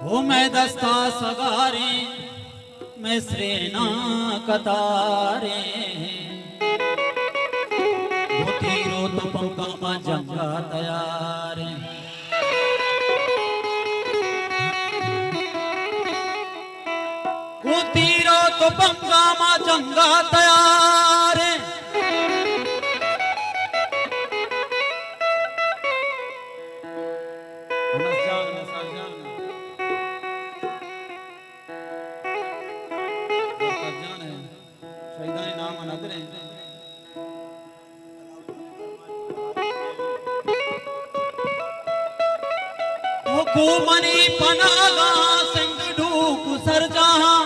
हो मैं दस्ता सगारे मैं श्रेना कतारे वो तीरो तो पंका मा जंगा तैयार वो तीरो तो पंका मा जंगा तैयार मनी पनागा सिंह ढूक सर जहां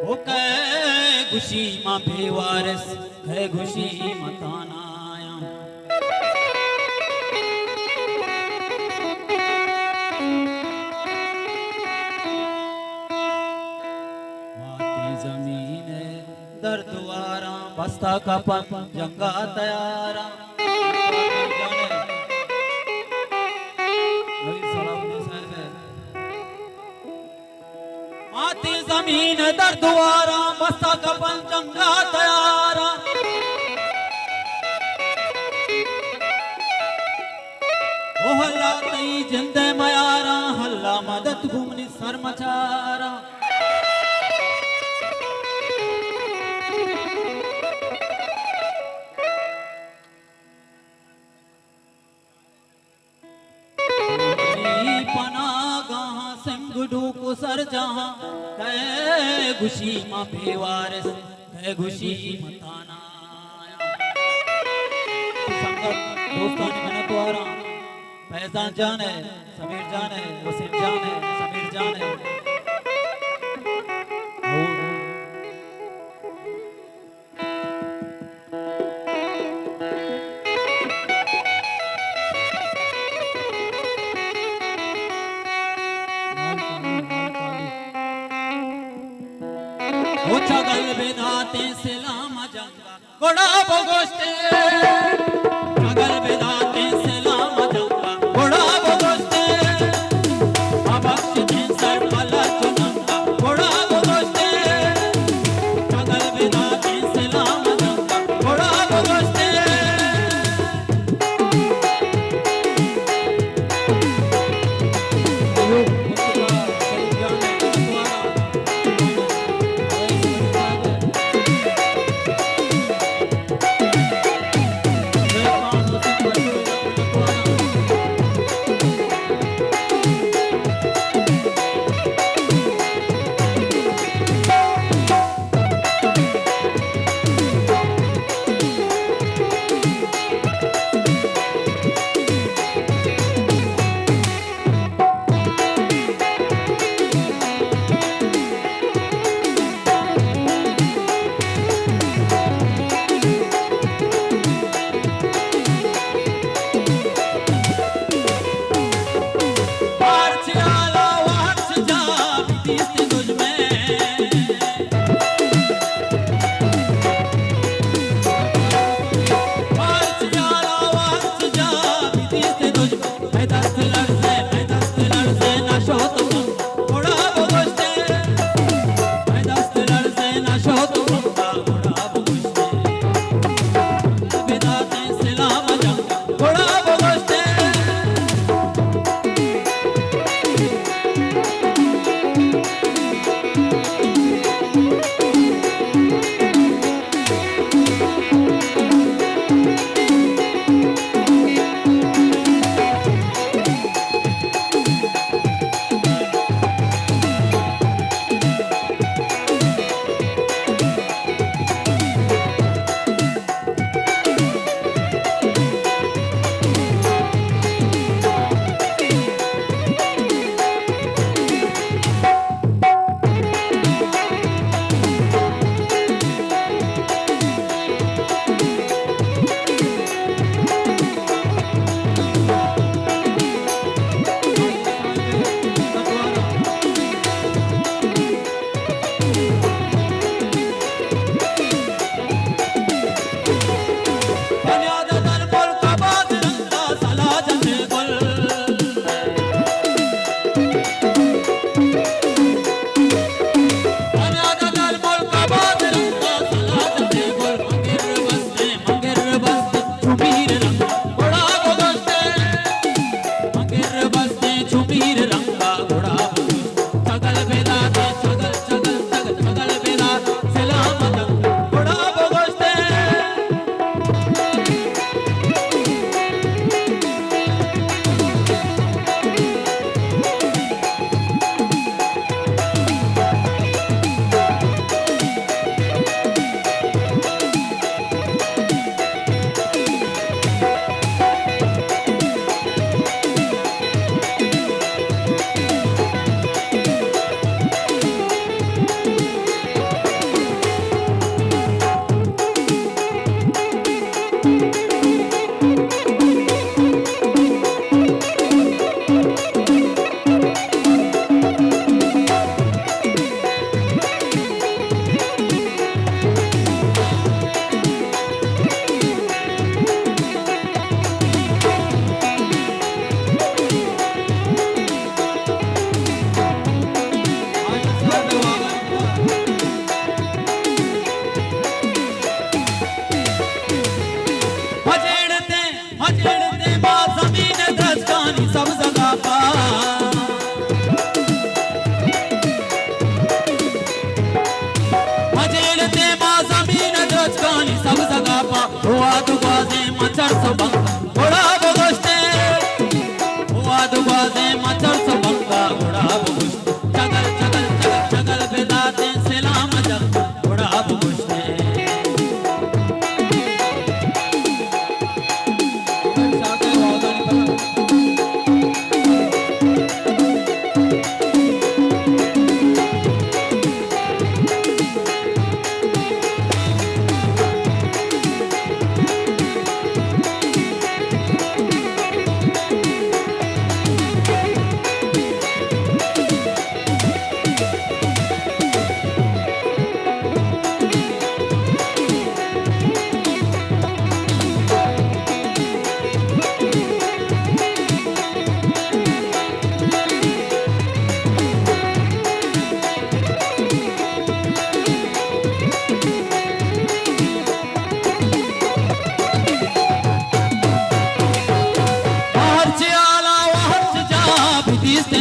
हो कै खुशी मां बेवारस है खुशी मतानाया माती जमीन दर्दवारा बस्ता का पन जंगा तैयारा माती जमीन दर्दवारा बस्ता का पन जंगा तैयारा ओ हल्ला तई जिंदे मयारा हल्ला मदद घूमनी सर मचारा सर जहां कै खुशी मां बेवारस कै खुशी मताना संगत दोस्तों ने मेहनत द्वारा फैजान जान है समीर जान है वसीम जान है समीर जान है चगल बेदाते सलाम जंगा गोड़ा बगोस्ते चगल बेदाते सलाम जंगा गोड़ा बगोस्ते अबक्ष दिन सर वाला चुनंगा गोड़ा बगोस्ते चगल बेदाते सलाम जंगा गोड़ा बगोस्ते मजेड़ते मां जमीन दस्तानी सब जगह पा मजेड़ते मां जमीन दस्तानी सब जगह पा हुआ दुआजे मचर सो बंगा घोड़ा बगोस्ते हुआ दुआजे मचर सो बंगा घोड़ा बगोस्ते चगल चगल चगल चगल बेदाते सलाम जग घोड़ा बगोस्ते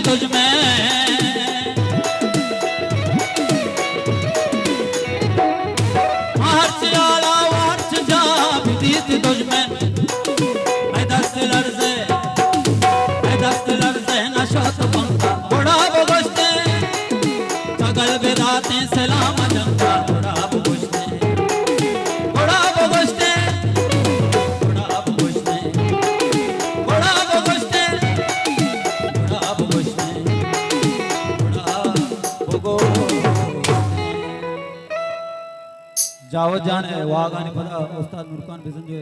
तुझ में हर्ष आला हर्ष जा बीत तुझ में मैं दस्त लर्जे नशोत पंखा घोड़ा बगोस्ते चगल बेदाते सलाम जंगा घोड़ा बगोस्ते घोड़ा बगोस्ते घोड़ा बगोस्ते घोड़ा बगोस्ते घोड़ा बगोस्ते जावत जाने वागाने पदा उस्ताद मुरकान बिजन जो